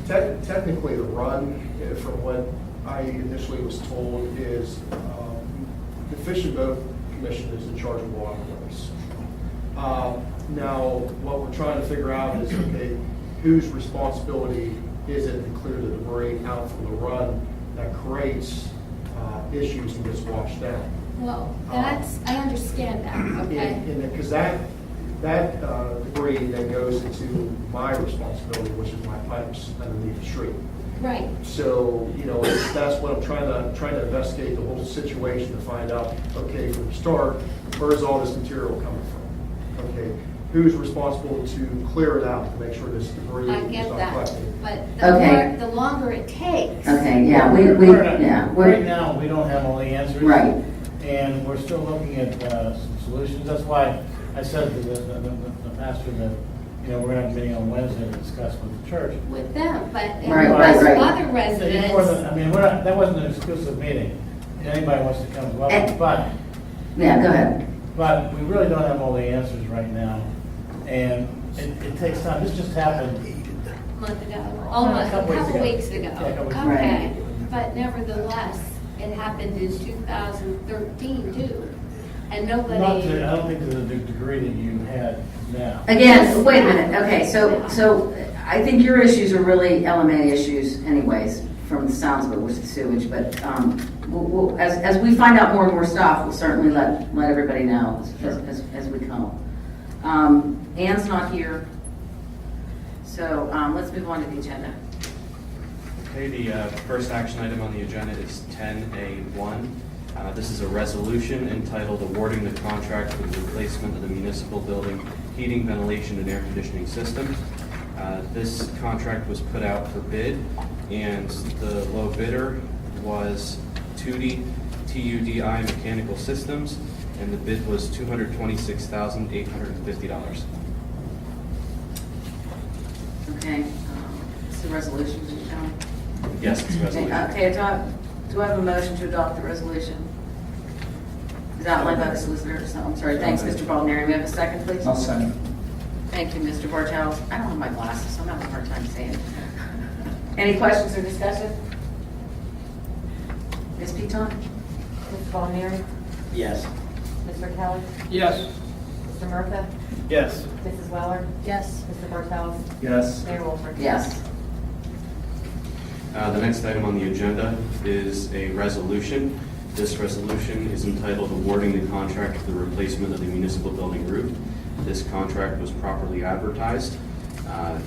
Technically, the run, from what I initially was told, is the Fish and Boat Commission is in charge of waterways. Now, what we're trying to figure out is, okay, whose responsibility is it to clear the debris out from the run that creates issues and gets washed out? Well, that's, I understand that, okay? Because that debris then goes into my responsibility, which is my pipes underneath the street. Right. So, that's what I'm trying to investigate the whole situation to find out, okay, from the start, where's all this material coming from? Okay, who's responsible to clear it out to make sure this debris I is get not that, collected? but Okay. the longer it takes. Okay, yeah, Right now, we don't have all the answers. Right. And we're still looking at some solutions. That's why I said to the pastor that, we're going to have a meeting on Wednesday to discuss with the church. With them, but Right. other residents. That wasn't an exclusive meeting. Anybody wants to come as well, but. Yeah, go ahead. But we really don't have all the answers right now. And it takes time. This just happened. A month ago, almost, a couple weeks ago. Yeah, a couple weeks ago. Okay, but nevertheless, it happened in 2013 too, and I nobody. don't think to the degree that you had now. Again, wait a minute, okay, so I think your issues are really LMA issues anyways, from the sounds of it, which is sewage, but we'll, as we find out more and more stuff, we'll certainly let everybody know as we come. Ann's not here, so let's move on to the agenda. Okay, the first action item on the agenda is 10A1. This is a resolution entitled awarding the contract for the replacement of the municipal building heating, ventilation, and air conditioning system. This contract was put out for bid, and the low bidder was TUDI Mechanical Systems, and the bid was $226,850. Okay, it's the resolution, John? Yes, it's a resolution. Okay, do I have a motion to adopt the resolution? Is outlined by the solicitor, so, I'm sorry, thanks, Mr. Baldner. May I have a second, please? I'll second. Thank you, Mr. Bartels. I don't have my glasses, so I'm having a hard time seeing it. Any questions or discussion? Ms. Piton? Mr. Ballinieri? Yes. Mr. Kelly? Yes. Mr. Murphy? Yes. Mrs. Weller? Yes. Mr. Bartels? Yes. Mayor Wolford? Yes. The next item on the agenda is a resolution. This resolution is entitled awarding the contract for the replacement of the municipal building roof. This contract was properly advertised,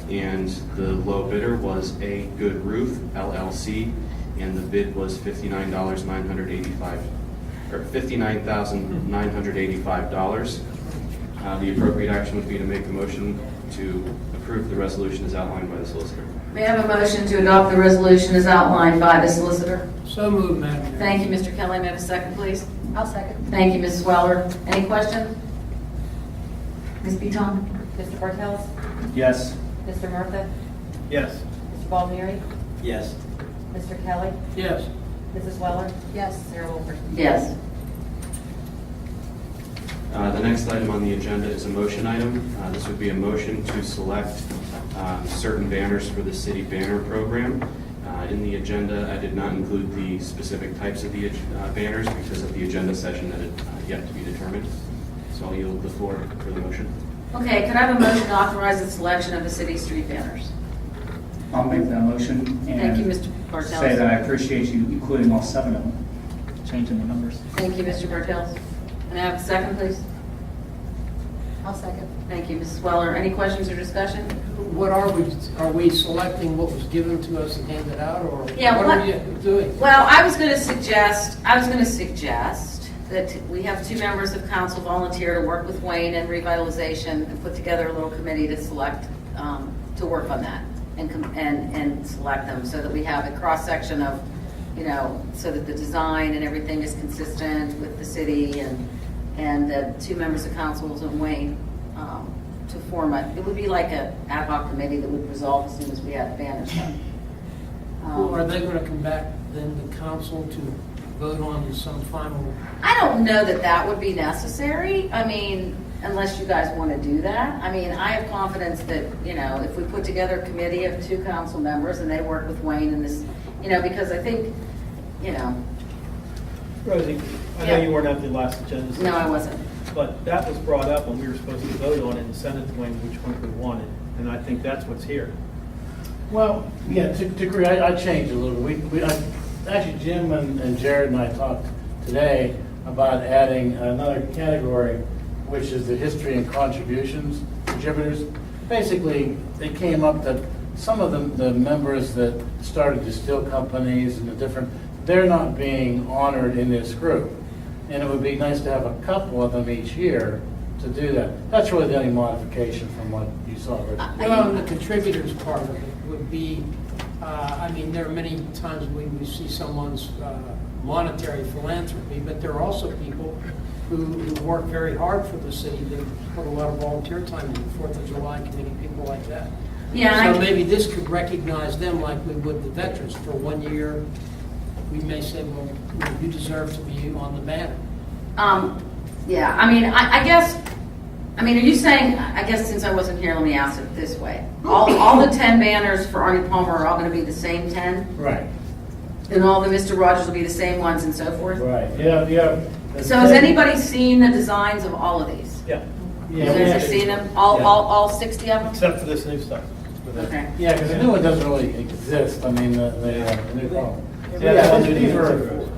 and the low bidder was A Good Roof LLC, and the bid was $59,985. The appropriate action would be to make a motion to approve the resolution as outlined by the solicitor. May I have a motion to adopt the resolution as outlined by the solicitor? So moved, Madam Mayor. Thank you, Mr. Kelly. May I have a second, please? I'll second. Thank you, Mrs. Weller. Any question? Ms. Piton? Mr. Bartels? Yes. Mr. Murphy? Yes. Mr. Ballinieri? Yes. Mr. Kelly? Yes. Mrs. Weller? Yes. Mayor Wolford? Yes. The next item on the agenda is a motion item. This would be a motion to select certain banners for the city banner program. In the agenda, I did not include the specific types of the banners because of the agenda session that had yet to be determined. So I'll yield the floor for the motion. Okay, could I have a motion to authorize the selection of the city street banners? I'll make that motion Thank you, and Mr. Bartels. say that I appreciate you including all 7 of them, changing the numbers. Thank you, Mr. Bartels. Can I have a second, please? I'll second. Thank you, Mrs. Weller. Any questions or discussion? What are we selecting what was given to us and handed out, or Yeah, what are we doing? Well, I was going to suggest that we have 2 members of council volunteer to work with Wayne and revitalization and put together a little committee to select, to work on that and select them so that we have a cross-section of, so that the design and everything is consistent with the city and the 2 members of council and Wayne to form it would be like an ad hoc committee that would resolve as soon as we had banners up. Well, are they going to come back then to council to vote on some final? I don't know that would be necessary. I mean, unless you guys want to do that. I mean, I have confidence that, you know, if we put together a committee of 2 council members and they work with Wayne in this, you know, because I think, you know. Rosie, I know you weren't at the last agenda session. No, I wasn't. But that was brought up when we were supposed to vote on it and send it to Wayne which one we wanted. And I think that's what's here. Well, yeah, to agree, I changed a little bit. Actually, Jim and Jared and I talked today about adding another category, which is the history and contributors. Basically, they came up that some of the members that started the steel companies and the different, they're not being honored in this group. And it would be nice to have a couple of them each year to do that. That's really the only modification from what you saw. Well, the contributors part of it would be, I mean, there are many times when we see someone's monetary philanthropy, but there are also people who work very hard for the city. They put a lot of volunteer time in the 4th of July committee, people like that. Yeah, So maybe this could recognize them like we would the veterans. For 1 year, we may say, well, you deserve to be on the banner. Yeah, I mean, I guess, I mean, are you saying, I guess since I wasn't here, let me ask it this way. All the 10 banners for Arnie Palmer are all going to be the same 10? Right. And all the Mr. Rogers will be the same ones and so forth? Right, yeah. So has anybody seen the designs of all of these? Yeah. Yeah, You guys have seen them? All 60 of them? Except for this new stuff. Okay. Yeah, because the new one doesn't really exist. I mean, the new problem. Yeah,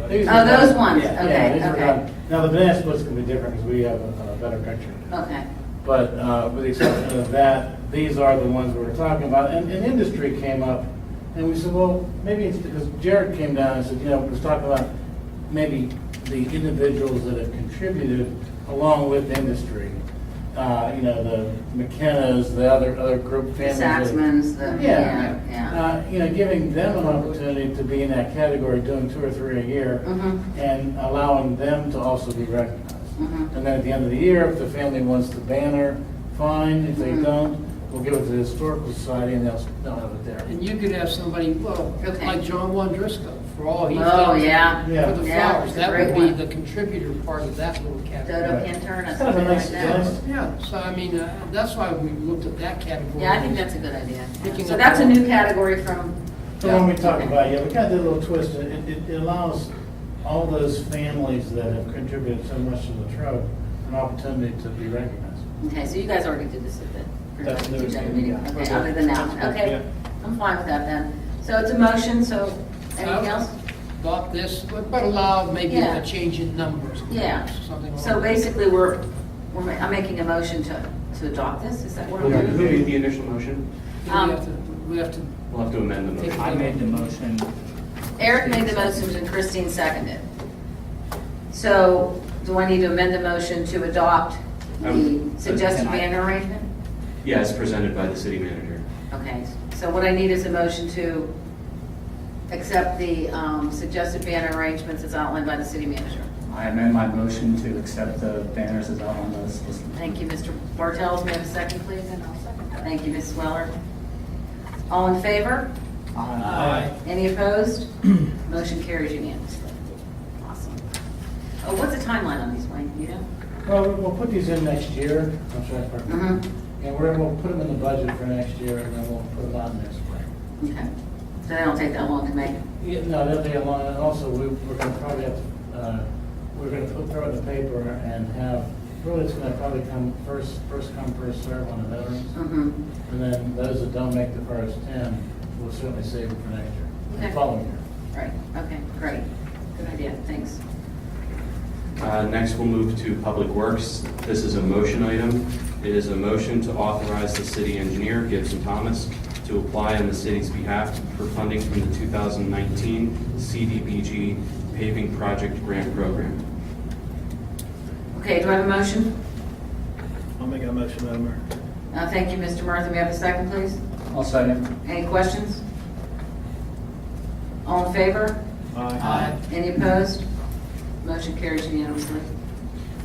These are those ones, yeah, okay, these are okay. done. Now, the banana split's going to be different because we have a better picture. Okay. But with the exception of that, these are the ones we were talking about. And industry came up, and we said, well, maybe it's because Jared came down and said, you know, was talking about maybe the individuals that have contributed along with industry. You know, the McKenna's, the other group families. Saxmans, Yeah. You know, giving them an opportunity to be in that category, doing 2 or 3 a year, and allowing them to also be recognized. And then at the end of the year, if the family wants the banner, fine. If they don't, we'll give it to the Historical Society and they'll have it there. And you could have somebody, well, Okay. like John Wondrisco, for all he's Oh, done yeah. for the Yeah, flowers. it's a That great would be one. the contributor part of that little category. Dodo Canturna, It's kind of a something nice, like that. nice Yeah, so I mean, that's why we looked at that category. Yeah, I think that's a good idea. Picking So up that's a on- new category from, So when we talk about, we kind of did a little twist. It allows all those families that have contributed so much to Latrobe an opportunity to be recognized. okay, so you guys already did this at That's the new. agenda meeting. Yeah. Okay, other than that, one. Okay, I'm fine with that then. So it's a motion, so anything else? Adopt this, but allow maybe Yeah. a change in numbers. Yeah. Something So along- basically, I'm making a motion to adopt this, is that what I'm Who doing? made the initial motion? We have to, We'll have to amend the motion. I made the motion. Eric made the motion and Christine seconded. So do I need to amend the motion to adopt the suggested can I- banner arrangement? Yeah, as presented by the city manager. Okay, so what I need is a motion to accept the suggested banner arrangements as outlined by the city manager. I amend my motion to accept the banners as outlined on this list. Thank you, Mr. Bartels. May I have a second, please? And I'll second. Thank you, Ms. Weller. All in favor? Aye. Any opposed? Motion carries unanimously. Awesome. Oh, what's the timeline on these, Wayne? You know? Well, we'll put these in next year. I'm sorry. Mhm. And we'll put them in the budget for next year, and then we'll put them out next spring. Okay. So they don't take that long to make? Yeah, no, they'll be along, and also we're going to probably have to, we're going to throw it in the paper and have, really it's going to probably come first come, first serve on the veterans. Mm-hmm. And then those that don't make the first 10, we'll certainly save it for next year, Okay. the following year. Right, okay, great. Good idea, thanks. Next, we'll move to Public Works. This is a motion item. It is a motion to authorize the city engineer, Gibson Thomas, to apply on the city's behalf for funding from the 2019 CDBG paving project grant program. Okay, do I have a motion? I'll make a motion, Madam Mayor. Thank you, Mr. Murthy. May I have a second, please? I'll second. Any questions? All in favor? Aye. Any opposed? Motion carries unanimously.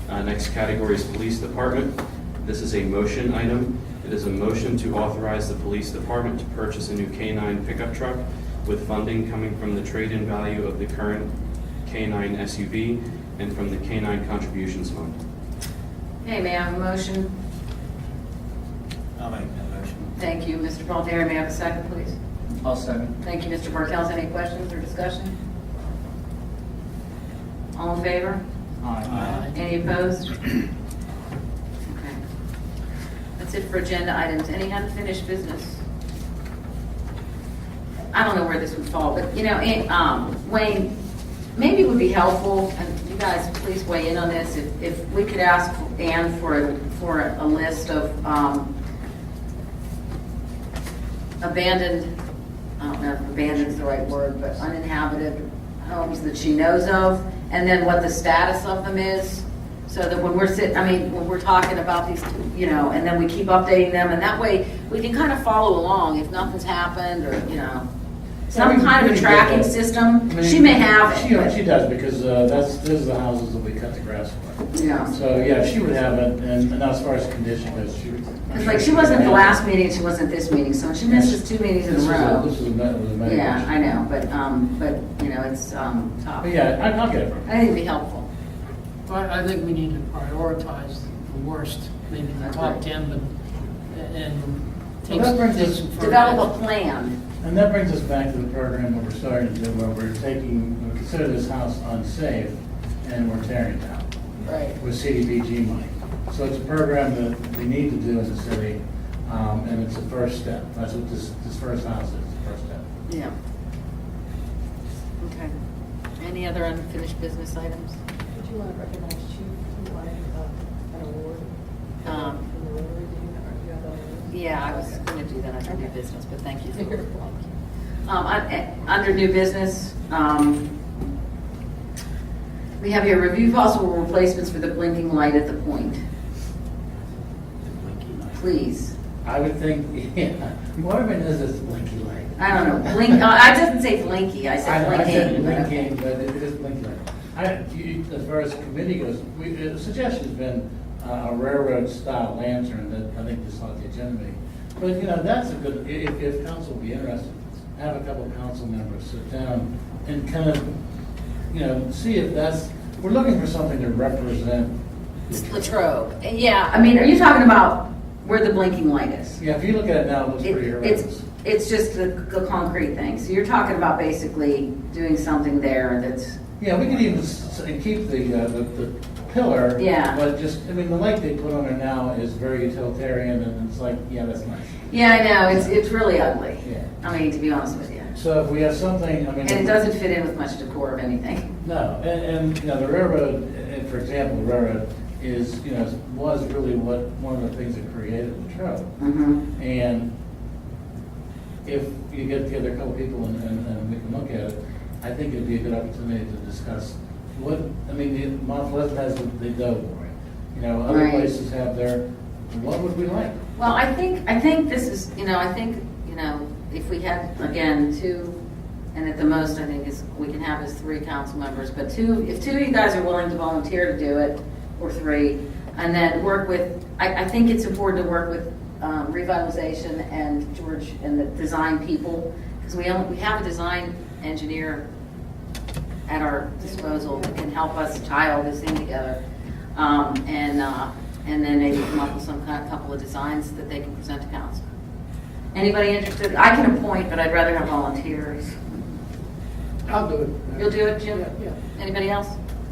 Next category is Police Department. This is a motion item. It is a motion to authorize the Police Department to purchase a new K-9 pickup truck with funding coming from the trade-in value of the current K-9 SUV and from the K-9 Contributions Fund. Okay, may I have a motion? I'll make that motion. Thank you, Mr. Balderi. May I have a second, please? I'll second. Thank you, Mr. Bartels. Any questions or discussion? All in favor? Aye. Any opposed? Okay. That's it for agenda items. Any unfinished business? I don't know where this would fall, but, you know, Wayne, maybe it would be helpful, and you guys please weigh in on this, if we could ask Ann for a list of abandoned, I don't know if abandoned is the right word, but uninhabited homes that she knows of, and then what the status of them is, so that when when we're talking about these, you know, and then we keep updating them, and that way we can kind of follow along if nothing's happened, or, you know, some kind of a tracking system. She may have it. She does, because those are the houses that we cut the grass for. Yeah. So, yeah, she would have it, and as far as condition goes, she would. It's like she wasn't the last meeting, she wasn't this meeting, so she misses 2 meetings in a row. This was a Yeah, I know, but, you know, it's tough. But yeah, I'll get it from her. I think it'd be helpful. But I think we need to prioritize the worst, maybe the top 10, and take Well, that brings us- some further Develop action. a plan. And that brings us back to the program that we're starting to do, where we consider this house unsafe, and we're tearing it down Right. with CDBG money. So it's a program that we need to do in the city, and it's the first step. That's what this first house is, the first step. Yeah. Okay. Any other unfinished business items? Did you want to recognize Chief, who wanted an award Um, from the Rotary? Did you have that on your- Yeah, I was going to do that under new business, but thank you. You're welcome. Under new business, we have here review possible replacements for the blinking light at the point. Please. I would think, yeah, Marvin is this blinky light. I don't know, blink, I didn't say blinky, I I said know, I said blinking. blinking, but it is blinking light. As far as the committee goes, the suggestion's been a railroad style lantern that I think is on the agenda meeting. But, you know, that's a good, if council would be interested, have a couple of council members sit down and kind of, you know, see if that's, we're looking for something to represent. Latrobe. Yeah, I mean, are you talking about where the blinking light is? Yeah, if you look at it now, it looks pretty horrendous. It's just the concrete thing. So you're talking about basically doing something there that's, Yeah, we could even keep the pillar. Yeah. But just, I mean, the light they put on there now is very utilitarian, and it's like, yeah, that's nice. yeah, I know, it's really ugly. Yeah. I mean, to be honest with you. So if we have something, I mean. And it doesn't fit in with much decor of anything. No, and, you know, the railroad, for example, the railroad is, you know, was really one of the things that created the Latrobe. Mm-hmm. And if you get together a couple people and we can look at it, I think it'd be a good opportunity to discuss what, I mean, Mount Pleasant has the dough for it. You know, other Right. places have their, what would we like? Well, I think this is, if we had, again, 2, and at the most, I think we can have is 3 council members, but if 2 of you guys are willing to volunteer to do it, or 3, and then work with, I think it's important to work with revitalization and George and the design people, because we have a design engineer at our disposal that can help us tie all this thing together. And then maybe come up with some kind of couple of designs that they can present to council. Anybody interested? I can appoint, but I'd rather have volunteers. I'll do it. You'll do it, Jim? Yeah. Anybody else?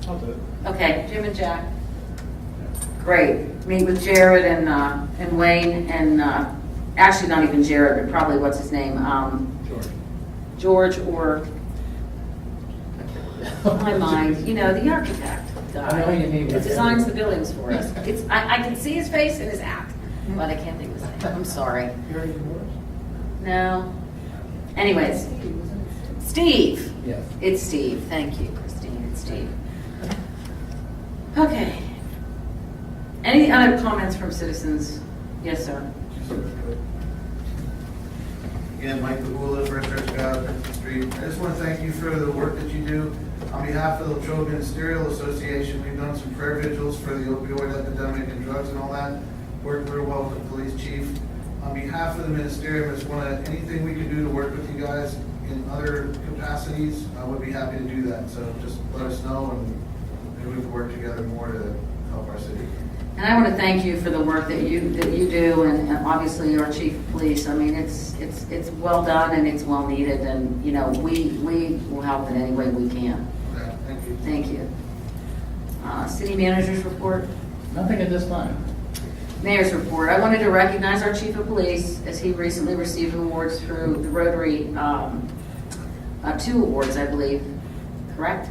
I'll do it. Okay, Jim and Jack. Great. Meet with Jared and Wayne and, actually not even Jared, but probably what's his name? George or, my mind, the architect guy. I know you mean. That designs the buildings for us. I can see his face and his act, but I can't think of his name. I'm sorry. You're yours. No. Anyways, Steve. Yeah. It's Steve. Thank you, Christine. It's Steve. Okay. Any other comments from citizens? Yes, sir. Again, Mike Pagula, First Church God, Princeton Street. I just want to thank you for the work that you do. On behalf of the Latrobe Ministerial Association, we've done some prayer vigils for the opioid epidemic and drugs and all that. Worked very well with the police chief. On behalf of the ministerium, I just want to, anything we can do to work with you guys in other capacities, I would be happy to do that. So just let us know, and maybe we can work together more to help our city. And I want to thank you for the work that you do, and obviously our chief of police. I mean, it's well done and it's well needed, and you know we will help in any way we can. Okay, thank you. Thank you. City managers report. Nothing at this time. Mayor's report. I wanted to recognize our chief of police as he recently received awards through the Rotary. 2 awards, I believe. Correct?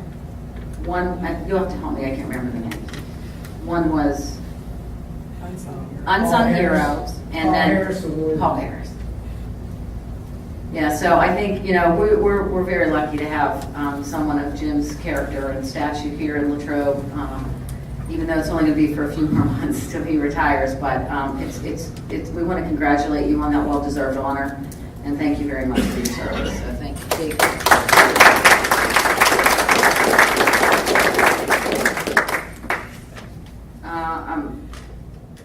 One, you'll have to help me. I can't remember the name. One was Unsung Heroes, and then Paul Harris. Yeah, so I think, you know, we're very lucky to have someone of Jim's character and stature here in Latrobe, even though it's only going to be for a few more months till he retires. But we want to congratulate you on that well-deserved honor, and thank you very much for your service. So thank you.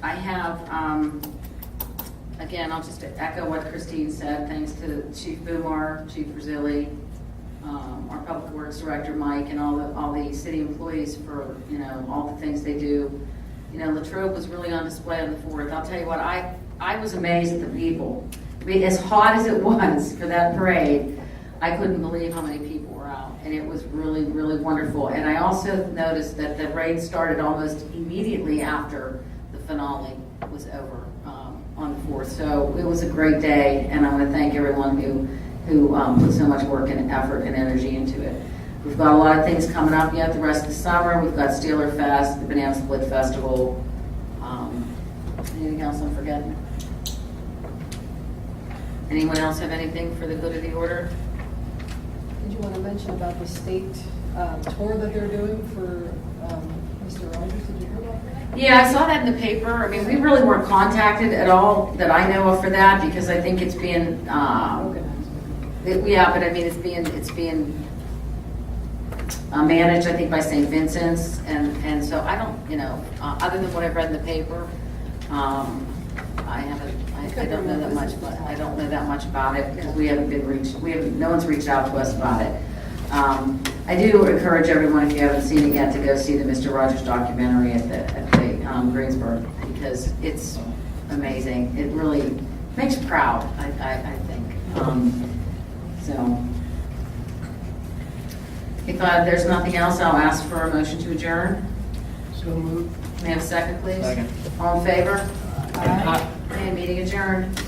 I have, again, I'll just echo what Christine said. Thanks to Chief Boomar, Chief Brazili, our Public Works Director Mike, and all the city employees for all the things they do. You know, Latrobe was really on display on the 4th. I'll tell you what, I was amazed at the people. I mean, as hot as it was for that parade, I couldn't believe how many people were out, and it was really, really wonderful. And I also noticed that the parade started almost immediately after the finale was over on the 4th. So it was a great day, and I want to thank everyone who put so much work and effort and energy into it. We've got a lot of things coming up yet the rest of the summer. We've got Steeler Fest, the Banana Split Festival. Anything else I'm forgetting? Anyone else have anything for the good of the order? Did you want to mention about the state tour that they're doing for Mr. Rogers? Did you hear about that? Yeah, I saw that in the paper. I mean, we really weren't contacted at all that I know of for that, because I think it's being, yeah, but I mean, it's being managed, I think, by St. Vincent's, and so I don't, other than what I've read in the paper, I don't know that much, but I don't know that much about it because no one's reached out to us about it. I do encourage everyone, if you haven't seen it yet, to go see the Mr. Rogers documentary at the Greensburg, because it's amazing. It really makes you proud, I think. So, if there's nothing else, I'll ask for a motion to adjourn. So moved. May I have a second, please? Second. All in favor? Aye. Okay, meeting adjourned.